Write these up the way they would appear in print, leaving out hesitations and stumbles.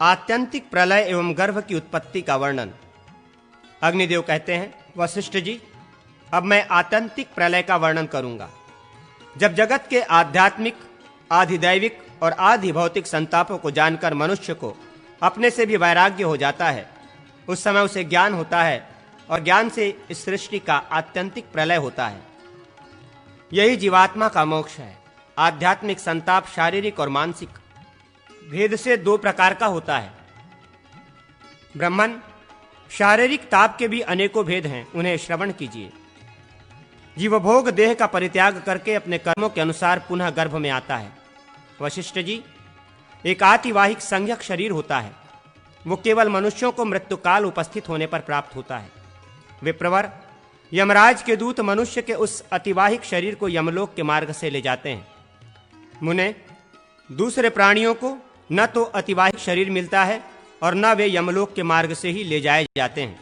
आत्यंतिक प्रलय एवं गर्भ की उत्पत्ति का वर्णन। अग्निदेव कहते हैं, वशिष्ठ जी, अब मैं आत्यंतिक प्रलय का वर्णन करूंगा। जब जगत के आध्यात्मिक, आधिदैविक और आधि भौतिक संतापों को जानकर मनुष्य को अपने से भी वैराग्य हो जाता है, उस समय उसे ज्ञान होता है और ज्ञान से इस सृष्टि का आत्यंतिक प्रलय होता है। यही जीवात्मा का मोक्ष है। आध्यात्मिक संताप शारीरिक और मानसिक भेद से दो प्रकार का होता है। ब्रह्मन, शारीरिक ताप के भी अनेकों भेद हैं, उन्हें श्रवण कीजिए। जीवभोग देह का परित्याग करके अपने कर्मों के अनुसार पुनः गर्भ में आता है। वशिष्ठ जी, एक आतिवाहिक संज्ञक शरीर होता है, वो केवल मनुष्यों को मृत्युकाल उपस्थित होने पर प्राप्त होता है। विप्रवर, यमराज के दूत मनुष्य के उस अतिवाहिक शरीर को यमलोक के मार्ग से ले जाते हैं। मुने, दूसरे प्राणियों को न तो अतिवाहिक शरीर मिलता है और न वे यमलोक के मार्ग से ही ले जाए जाते हैं।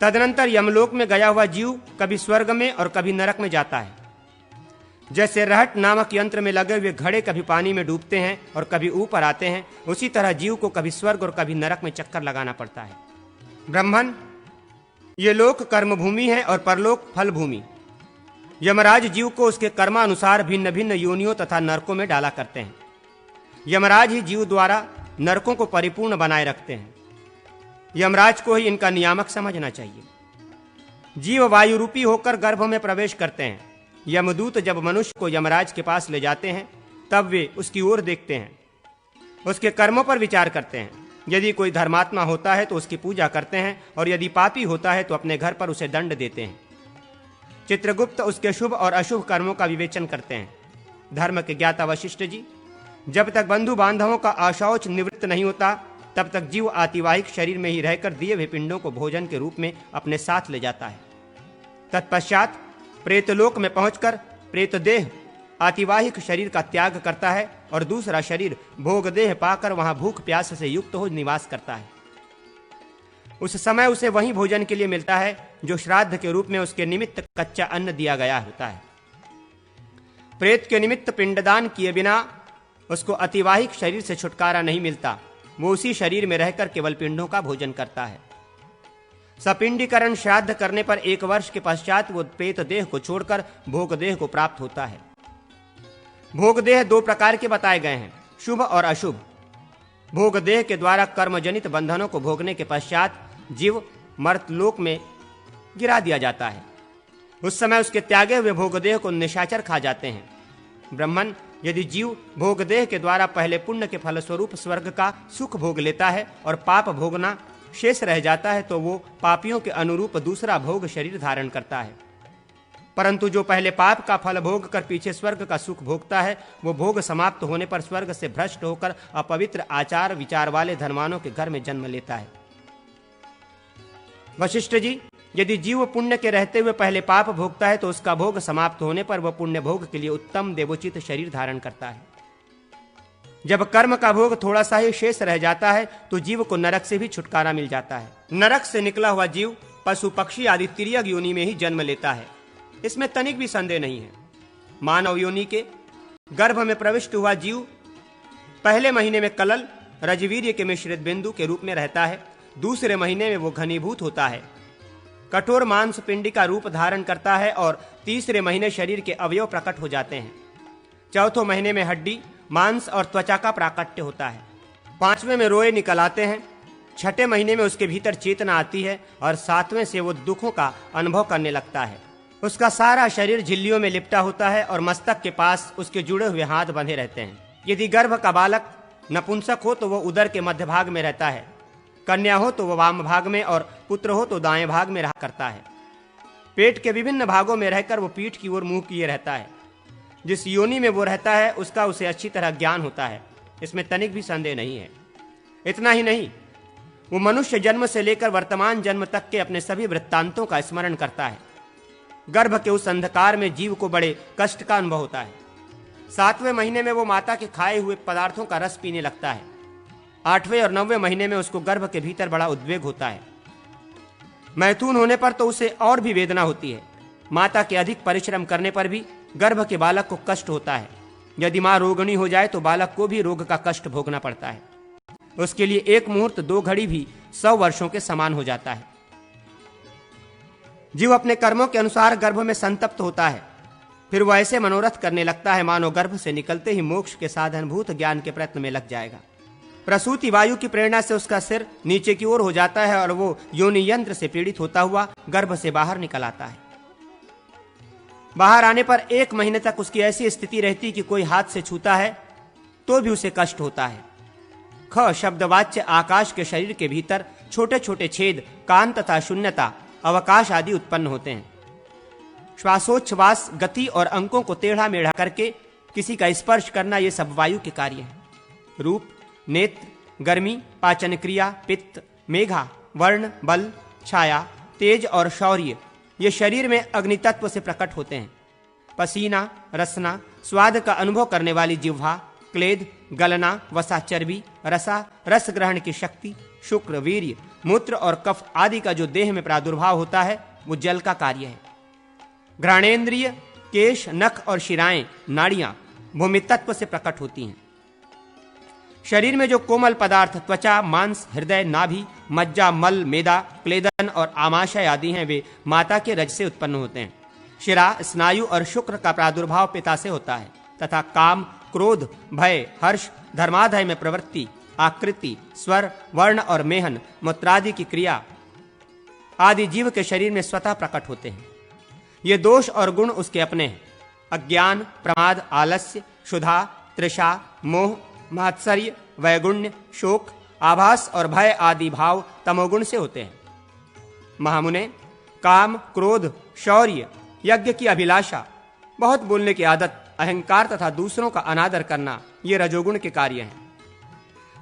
तदनंतर यमलोक में गया हुआ जीव कभी स्वर्ग में और कभी नरक में जाता है। जैसे रहट नामक यंत्र में लगे हुए घड़े कभी पानी में डूबते हैं और कभी ऊपर आते हैं, उसी तरह जीव को कभी स्वर्ग और कभी नरक में चक्कर लगाना पड़ता है। ब्रह्मन, ये लोक कर्म भूमि है और परलोक फल भूमि। यमराज जीव को उसके कर्मानुसार भिन्न भिन्न योनियों तथा नरकों में डाला करते हैं। यमराज ही जीव द्वारा नरकों को परिपूर्ण बनाए रखते हैं। यमराज को ही इनका नियामक समझना चाहिए। जीव वायु रूपी होकर गर्भ में प्रवेश करते हैं। यमदूत जब मनुष्य को यमराज के पास ले जाते हैं, तब वे उसकी ओर देखते हैं, उसके कर्मों पर विचार करते हैं। यदि कोई धर्मात्मा होता है तो उसकी पूजा करते हैं और यदि पापी होता है तो अपने घर पर उसे दंड देते हैं। चित्रगुप्त उसके शुभ और अशुभ कर्मों का विवेचन करते हैं। धर्म के ज्ञाता वशिष्ठ जी, जब तक बंधु बांधवों का अशौच निवृत्त नहीं होता, तब तक जीव आतिवाहिक शरीर में ही रहकर दिए हुए पिंडों को भोजन के रूप में अपने साथ ले जाता है। तत्पश्चात प्रेतलोक में पहुंचकर प्रेतदेह आतिवाहिक शरीर का त्याग करता है और दूसरा शरीर भोगदेह पाकर वहां भूख प्यास से युक्त हो निवास करता है। उस समय उसे वही भोजन के लिए मिलता है जो श्राद्ध के रूप में उसके निमित्त कच्चा अन्न दिया गया होता है। प्रेत के निमित्त पिंडदान किए बिना उसको अतिवाहिक शरीर से छुटकारा नहीं मिलता। वो उसी शरीर में रहकर केवल पिंडों का भोजन करता है। सपिंडीकरण श्राद्ध करने पर 1 वर्ष के पश्चात वो प्रेत देह को छोड़कर भोगदेह को प्राप्त होता है। भोगदेह 2 प्रकार के बताए गए हैं, शुभ और अशुभ। भोगदेह के द्वारा कर्मजनित बंधनों को भोगने के पश्चात जीव मर्तलोक में गिरा दिया जाता है। उस समय उसके त्यागे हुए भोगदेह को निशाचर खा जाते हैं। ब्रह्मन, यदि जीव भोगदेह के द्वारा पहले पुण्य के फलस्वरूप स्वर्ग का सुख भोग लेता है और पाप भोगना शेष रह जाता है, तो वो पापियों के अनुरूप दूसरा भोग शरीर धारण करता है। परंतु जो पहले पाप का फल भोग कर पीछे स्वर्ग का सुख भोगता है, वो भोग समाप्त होने पर स्वर्ग से भ्रष्ट होकर अपवित्र आचार विचार वाले धर्मानों के घर में जन्म लेता है। वशिष्ठ जी, यदि जीव पुण्य के रहते हुए पहले पाप भोगता है तो उसका भोग समाप्त होने पर वह पुण्य भोग के लिए उत्तम देवोचित शरीर धारण करता है। जब कर्म का भोग थोड़ा सा ही शेष रह जाता है तो जीव को नरक से भी छुटकारा मिल जाता है। नरक से निकला हुआ जीव पशु पक्षी आदि तिर्यक योनि में ही जन्म लेता है, इसमें तनिक भी संदेह नहीं है। मानव योनि के गर्भ में प्रविष्ट हुआ जीव पहले महीने में कलल रजवीर्य के मिश्रित बिंदु के रूप में रहता है। दूसरे महीने में वो घनीभूत होता है, कठोर मांस पिंडी का रूप धारण करता है और तीसरे महीने शरीर के अवयव प्रकट हो जाते हैं। चौथे महीने में हड्डी, मांस और त्वचा का प्राकट्य होता है। 5वें में रोए निकल आते हैं। 6ठे महीने में उसके भीतर चेतना आती है और 7वें से वो दुखों का अनुभव करने लगता है। उसका सारा शरीर झिल्लियों में लिपटा होता है और मस्तक के पास उसके जुड़े हुए हाथ बंधे रहते हैं। यदि गर्भ का बालक नपुंसक हो तो वह उदर के मध्य भाग में रहता है, कन्या हो तो वह वाम भाग में और पुत्र हो तो दाएं भाग में रहा करता है। पेट के विभिन्न भागों में रहकर वो पीठ की ओर मुंह किए रहता है। जिस योनि में वो रहता है उसका उसे अच्छी तरह ज्ञान होता है, इसमें तनिक भी संदेह नहीं है। इतना ही नहीं, वो मनुष्य जन्म से लेकर वर्तमान जन्म तक के अपने सभी वृत्तांतों का स्मरण करता है। गर्भ के उस अंधकार में जीव को बड़े कष्ट का अनुभव होता है। 7वें महीने में वो माता के खाए हुए पदार्थों का रस पीने लगता है। 8वें और 9वें महीने में उसको गर्भ के भीतर बड़ा उद्वेग होता है। मैथुन होने पर तो उसे और भी वेदना होती है। माता के अधिक परिश्रम करने पर भी गर्भ के बालक को कष्ट होता है। यदि माँ रोगणी हो जाए तो बालक को भी रोग का कष्ट भोगना पड़ता है। उसके लिए एक मुहूर्त 2 घड़ी भी 100 वर्षों के समान हो जाता है। जीव अपने कर्मों के अनुसार गर्भ में संतप्त होता है, फिर वह ऐसे मनोरथ करने लगता है मानो गर्भ से निकलते ही मोक्ष के साधनभूत ज्ञान के प्रयत्न में लग जाएगा। प्रसूति वायु की प्रेरणा से उसका सिर नीचे की ओर हो जाता है और वो योनि यंत्र से पीड़ित होता हुआ गर्भ से बाहर निकल आता है। बाहर आने पर 1 महीने तक उसकी ऐसी स्थिति रहती कि कोई हाथ से छूता है तो भी उसे कष्ट होता है। ख शब्दवाच्य आकाश के शरीर के भीतर छोटे छोटे छेद, कान तथा शून्यता, अवकाश आदि उत्पन्न होते हैं। श्वासोच्छ्वास, गति और अंकों को टेढ़ा मेढ़ा करके किसी का स्पर्श करना, ये सब वायु के कार्य है। रूप, नेत्र, गर्मी, पाचन क्रिया, पित्त, मेघा, वर्ण, बल, छाया, तेज और शौर्य ये शरीर में अग्नि तत्व से प्रकट होते हैं। पसीना, रसना, स्वाद का अनुभव करने वाली जिह्वा, क्लेद, गलना, वसा, चर्बी, रसा, रस ग्रहण की शक्ति, शुक्र, वीर्य, मूत्र और कफ आदि का जो देह में प्रादुर्भाव होता है वो जल का कार्य है। घ्राणेन्द्रिय, केश, नख और शिराएं, नाड़ियां भूमि तत्व से प्रकट होती हैं। शरीर में जो कोमल पदार्थ त्वचा, मांस, हृदय, नाभि, मज्जा, मल, मेदा, क्लेदन और आमाशय आदि हैं, वे माता के रज से उत्पन्न होते हैं। शिरा, स्नायु और शुक्र का प्रादुर्भाव पिता से होता है तथा काम, क्रोध, भय, हर्ष, धर्माधय में प्रवृत्ति, आकृति, स्वर, वर्ण और मेहन, मूत्रादि की क्रिया आदि जीव के शरीर में स्वतः प्रकट होते हैं। ये दोष और गुण उसके अपने हैं। अज्ञान, प्रमाद, आलस्य, क्षुधा, तृषा, मोह, मात्सर्य, वैगुण्य, शोक, आभास और भय आदि भाव तमोगुण से होते हैं। महामुने, काम, क्रोध, शौर्य, यज्ञ की अभिलाषा, बहुत बोलने की आदत, अहंकार तथा दूसरों का अनादर करना ये रजोगुण के कार्य हैं।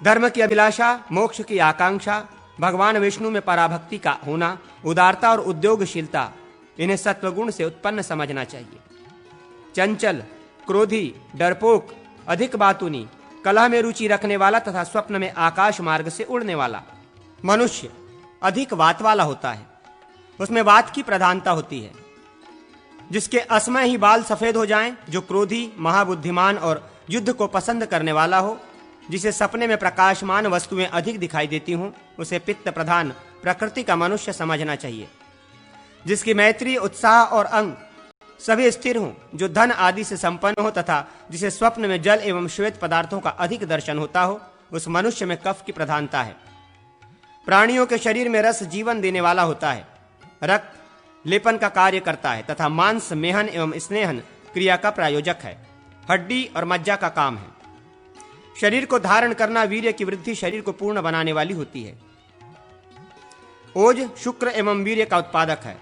धर्म की अभिलाषा, मोक्ष की आकांक्षा, भगवान विष्णु में पराभक्ति का होना, उदारता और उद्योगशीलता, इन्हें सत्वगुण से उत्पन्न समझना चाहिए। चंचल, क्रोधी, डरपोक, अधिक बातूनी, कलह में रुचि रखने वाला तथा स्वप्न में आकाश मार्ग से उड़ने वाला मनुष्य अधिक वात वाला होता है। उसमें वात की प्रधानता होती है। जिसके असमय ही बाल सफेद हो जाएं, जो क्रोधी, महाबुद्धिमान और युद्ध को पसंद करने वाला हो, जिसे सपने में प्रकाशमान वस्तुएं अधिक दिखाई देती हों, उसे पित्त प्रधान प्रकृति का मनुष्य समझना चाहिए। जिसकी मैत्री, उत्साह और अंग सभी स्थिर हों, जो धन आदि से संपन्न हो तथा जिसे स्वप्न में जल एवं श्वेत पदार्थों का अधिक दर्शन होता हो, उस मनुष्य में कफ की प्रधानता है। प्राणियों के शरीर में रस जीवन देने वाला होता है। रक्त लेपन का कार्य करता है तथा मांस मेहन एवं स्नेहन क्रिया का प्रायोजक है। हड्डी और मज्जा का काम है। शरीर को धारण करना, वीर्य की वृद्धि शरीर को पूर्ण बनाने वाली होती है। ओज शुक्र एवं वीर्य का उत्पादक है।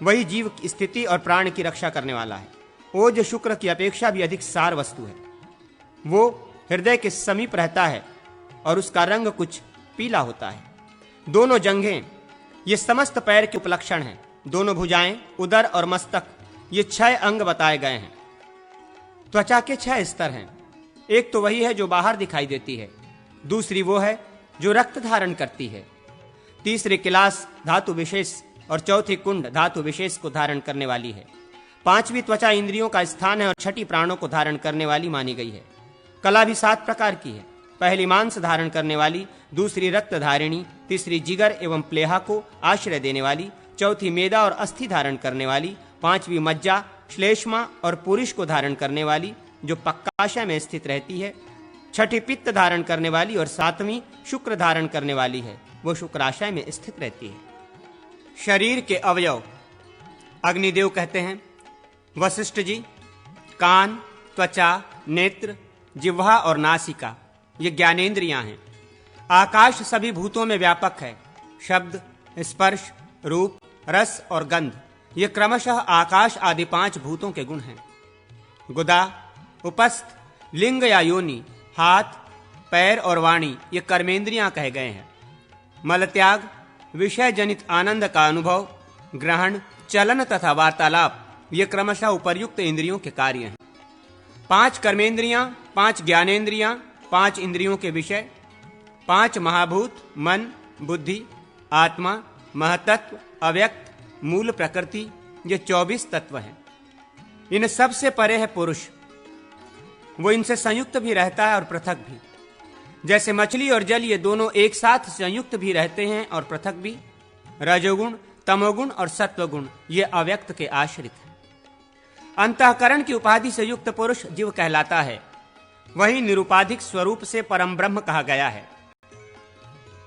वही जीव की स्थिति और प्राण की रक्षा करने वाला है। ओज शुक्र की अपेक्षा भी अधिक सार वस्तु है। वो हृदय के समीप रहता है और उसका रंग कुछ पीला होता है। दोनों जंघें ये समस्त पैर के उपलक्षण हैं। दोनों भुजाएं, उदर और मस्तक ये 6 अंग बताए गए हैं। त्वचा के 6 स्तर हैं। एक तो वही है जो बाहर दिखाई देती है, दूसरी वो है जो रक्त धारण करती है, तीसरी किलास धातु विशेष और चौथी कुंड धातु विशेष को धारण करने वाली है। 5वीं त्वचा इंद्रियों का स्थान है और 6ठी प्राणों को धारण करने वाली मानी गई है। कला भी 7 प्रकार की है। पहली मांस धारण करने वाली, दूसरी रक्त धारिणी, तीसरी जिगर एवं प्लेहा को आश्रय देने वाली, चौथी मेदा और अस्थि धारण करने वाली, 5वीं मज्जा, श्लेष्मा और पुरुष को धारण करने वाली जो पक्काशय में स्थित रहती है, 6ठी पित्त धारण करने वाली और 7वीं शुक्र धारण करने वाली है, वो शुक्राशय में स्थित रहती है। शरीर के अवयव अग्निदेव कहते हैं, वशिष्ठ जी, कान, त्वचा, नेत्र, जिह्वा और नासिका ये ज्ञानेंद्रियां हैं। आकाश सभी भूतों में व्यापक है। शब्द, स्पर्श, रूप, रस और गंध ये क्रमशः आकाश आदि 5 भूतों के गुण हैं। गुदा, उपस्थ, लिंग या योनि, हाथ, पैर और वाणी ये कर्मेंद्रियां कहे गए हैं। मलत्याग, विषय जनित आनंद का अनुभव, ग्रहण, चलन तथा वार्तालाप ये क्रमशः उपर्युक्त इंद्रियों के कार्य हैं। 5 कर्मेंद्रियां, 5 ज्ञानेंद्रियां, 5 इंद्रियों के विषय, 5 महाभूत, मन, बुद्धि, आत्मा, महतत्व, अव्यक्त, मूल प्रकृति ये 24 तत्व हैं। इन सबसे परे है पुरुष। वो इनसे संयुक्त भी रहता है और पृथक भी। जैसे मछली और जल ये दोनों एक साथ संयुक्त भी रहते हैं और पृथक भी। रजोगुण, तमोगुण और सत्वगुण ये अव्यक्त के आश्रित हैं। अंतःकरण की उपाधि से युक्त पुरुष जीव कहलाता है। वही निरुपाधिक स्वरूप से परम ब्रह्म कहा गया है,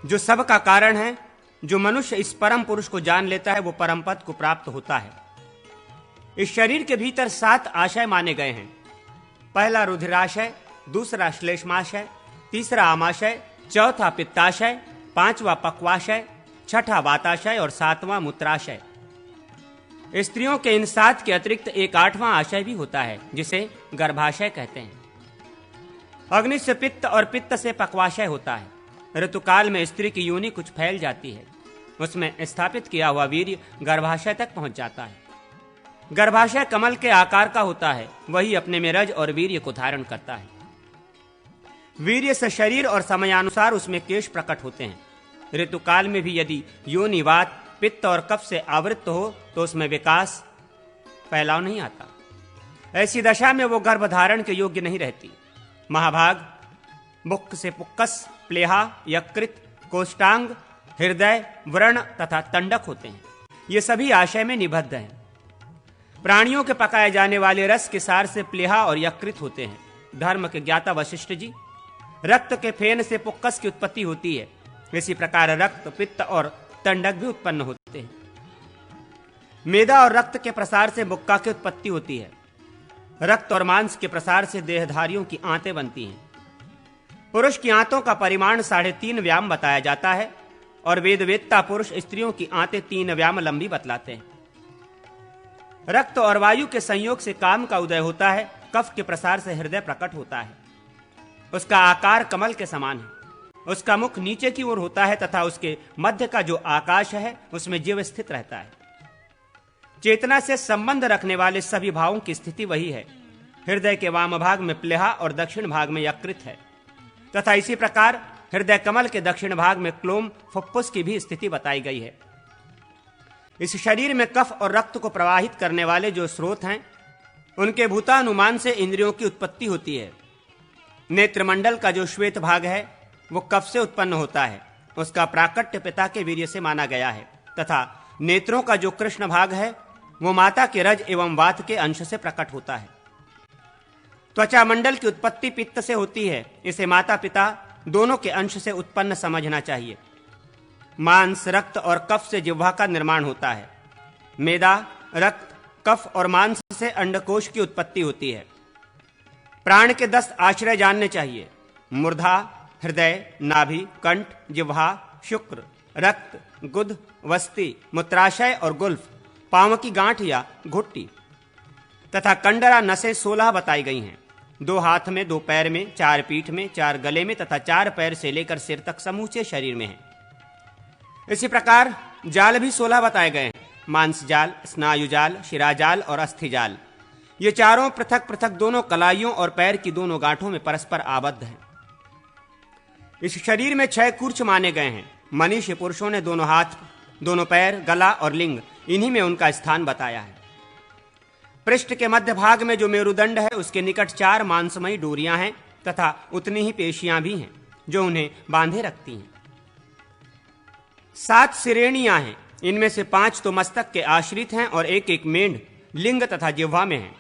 जो सब का कारण है। जो मनुष्य इस परम पुरुष को जान लेता है वो परम पद को प्राप्त होता है। इस शरीर के भीतर 7 आशय माने गए हैं। पहला रुधिराशय, दूसरा श्लेष्माशय, तीसरा आमाशय, चौथा पित्ताशय, 5वां पक्वाशय, 6ठा वाताशय और 7वां मूत्राशय। स्त्रियों के इन 7 के अतिरिक्त एक 8वां आशय भी होता है, जिसे गर्भाशय कहते हैं। अग्नि से पित्त और पित्त से पक्वाशय होता है। ऋतुकाल में स्त्री की योनि कुछ फैल जाती है, उसमें स्थापित किया हुआ वीर्य गर्भाशय तक पहुंच जाता है। गर्भाशय कमल के आकार का होता है, वही अपने में रज और वीर्य को धारण करता है। वीर्य से शरीर और समयानुसार उसमें केश प्रकट होते हैं। ऋतुकाल में भी यदि योनि वात, पित्त और कफ से आवृत हो तो उसमें विकास, फैलाव नहीं आता। ऐसी दशा में वो गर्भ धारण के योग्य नहीं रहती। महाभाग, मुख से पुक्कस, प्लेहा, यकृत, कोष्ठांग, हृदय, व्रण तथा तंडक होते हैं। ये सभी आशय में निबद्ध हैं। प्राणियों के पकाए जाने वाले रस के सार से प्लेहा और यकृत होते हैं। धर्म के ज्ञाता वशिष्ठ जी, रक्त के फेन से पुक्कस की उत्पत्ति होती है। इसी प्रकार रक्त, पित्त और तंडक भी उत्पन्न होते हैं। मेदा और रक्त के प्रसार से बुक्का की उत्पत्ति होती है। रक्त और मांस के प्रसार से देहधारियों की आंतें बनती हैं। पुरुष की आंतों का परिमाण 3.5 व्याम बताया जाता है और वेदवेत्ता पुरुष स्त्रियों की आंतें 3 व्याम लंबी बतलाते हैं। रक्त और वायु के संयोग से काम का उदय होता है। कफ के प्रसार से हृदय प्रकट होता है। उसका आकार कमल के समान है। उसका मुख नीचे की ओर होता है तथा उसके मध्य का जो आकाश है उसमें जीव स्थित रहता है। चेतना से संबंध रखने वाले सभी भावों की स्थिति वही है। हृदय के वाम भाग में प्लेहा और दक्षिण भाग में यकृत है तथा इसी प्रकार हृदय कमल के दक्षिण भाग में क्लोम, फुफ्फुस की भी स्थिति बताई गई है। इस शरीर में कफ और रक्त को प्रवाहित करने वाले जो स्रोत हैं उनके भूतानुमान से इंद्रियों की उत्पत्ति होती है। नेत्रमंडल का जो श्वेत भाग है वो कफ से उत्पन्न होता है। उसका प्राकट्य पिता के वीर्य से माना गया है तथा नेत्रों का जो कृष्ण भाग है वो माता के रज एवं वात के अंश से प्रकट होता है। त्वचा मंडल की उत्पत्ति पित्त से होती है। इसे माता पिता दोनों के अंश से उत्पन्न समझना चाहिए। मांस, रक्त और कफ से जिह्वा का निर्माण होता है। मेदा, रक्त, कफ और मांस से अंडकोश की उत्पत्ति होती है। प्राण के 10 आश्रय जानने चाहिए। मूर्धा, हृदय, नाभि, कंठ, जिह्वा, शुक्र, रक्त, गुद, वस्ति, मूत्राशय और गुल्फ, पांव की गांठ या घुट्टी तथा कंडरा नसें 16 बताई गई हैं। 2 हाथ में, 2 पैर में, 4 पीठ में, 4 गले में तथा 4 पैर से लेकर सिर तक समूचे शरीर में है। इसी प्रकार जाल भी 16 बताए गए हैं। मांस जाल, स्नायु जाल, शिराजाल और अस्थि जाल। ये चारों पृथक पृथक दोनों कलाइयों और पैर की दोनों गांठों में परस्पर आबद्ध हैं। इस शरीर में 6 कूर्च माने गए हैं। मनीषी पुरुषों ने दोनों हाथ, दोनों पैर, गला और लिंग, इन्हीं में उनका स्थान बताया है। पृष्ठ के मध्य भाग में जो मेरुदंड है उसके निकट 4 मांसमयी डोरियां हैं तथा उतनी ही पेशियां भी हैं जो उन्हें बांधे रखती हैं। 7 श्रेणियां हैं। इनमें से 5 तो मस्तक के आश्रित हैं और एक मेंढ लिंग तथा जिह्वा में है।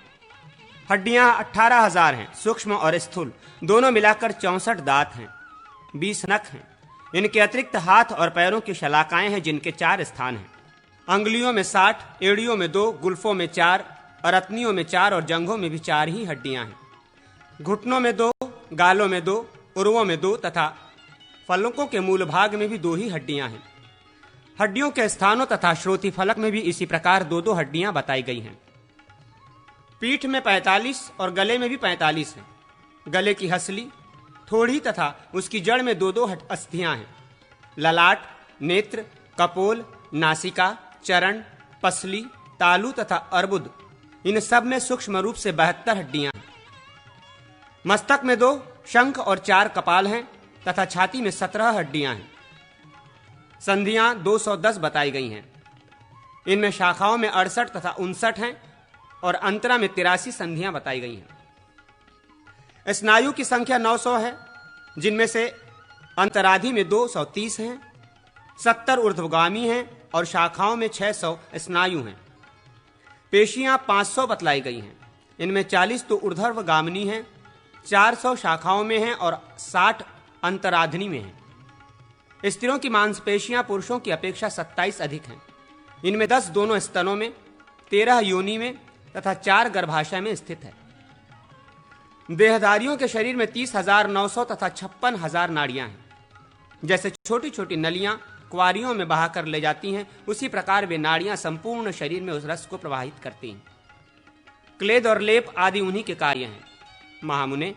हड्डियां 18,000 हैं, सूक्ष्म और स्थूल दोनों मिलाकर 64 दांत हैं, 20 नख हैं। इनके अतिरिक्त हाथ और पैरों की शलाकाएं हैं जिनके 4 स्थान हैं। अंगुलियों में 60, एड़ियों में 2, गुल्फों में 4, अरत्नियों में 4 और जंघों में भी 4 ही हड्डियां हैं। घुटनों में 2, गालों में 2, उर्वों में 2 तथा फलकों के मूल भाग में भी 2 ही हड्डियां हैं। हड्डियों के स्थानों तथा श्रोति फलक में भी इसी प्रकार 2-2 हड्डियां बताई गई हैं। पीठ में 45 और गले में भी 45 हैं। गले की हसली, थोड़ी तथा उसकी जड़ में 2-2 अस्थियां हैं। ललाट, नेत्र, कपोल, नासिका, चरण, पसली, तालू तथा अर्बुद, इन सब में सूक्ष्म रूप से 72 हड्डियां हैं। मस्तक में 2 शंख और 4 कपाल हैं तथा छाती में 17 हड्डियां हैं। संधियां 210 बताई गई हैं। इनमें शाखाओं में 68 तथा 59 हैं और अंतरा में 83 संधियां बताई गई हैं। स्नायु की संख्या 900 है, जिनमें से अंतराधि में 230 हैं, 70 ऊर्ध्वगामी हैं और शाखाओं में 600 स्नायु हैं। पेशियां 500 बतलाई गई हैं। इनमें 40 तो ऊर्ध्वगामिनी हैं, 400 शाखाओं में हैं और 60 अंतराधनी में हैं। स्त्रियों की मांसपेशियां पुरुषों की अपेक्षा 27 अधिक हैं। इनमें 10 दोनों स्तनों में, 13 योनि में तथा 4 गर्भाशय में स्थित है। देहधारियों के शरीर में 30,900 तथा 56,000 नाड़ियां हैं। जैसे छोटी छोटी नलियां क्वारियों में बहाकर ले जाती हैं, उसी प्रकार वे नाड़ियां संपूर्ण शरीर में उस रस को प्रवाहित करती हैं। क्लेद और लेप आदि उन्हीं के कार्य हैं। महामुने,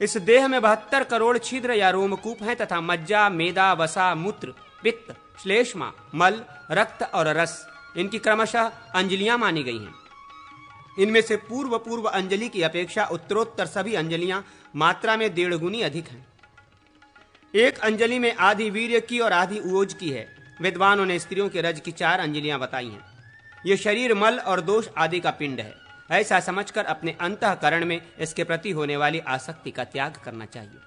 इस देह में 72 करोड़ छिद्र या रोमकूप हैं तथा मज्जा, मेदा, वसा, मूत्र, पित्त, श्लेष्मा, मल, रक्त और रस इनकी क्रमशः अंजलियां मानी गई हैं। इनमें से पूर्व अंजलि की अपेक्षा उत्तरोत्तर सभी अंजलियां मात्रा में 1.5 गुनी अधिक हैं। एक अंजलि में आधी वीर्य की और आधी उओज की है। विद्वानों ने स्त्रियों के रज की 4 अंजलियां बताई हैं। यह शरीर मल और दोष आदि का पिंड है। ऐसा समझकर अपने अंतःकरण में इसके प्रति होने वाली आसक्ति का त्याग करना चाहिए।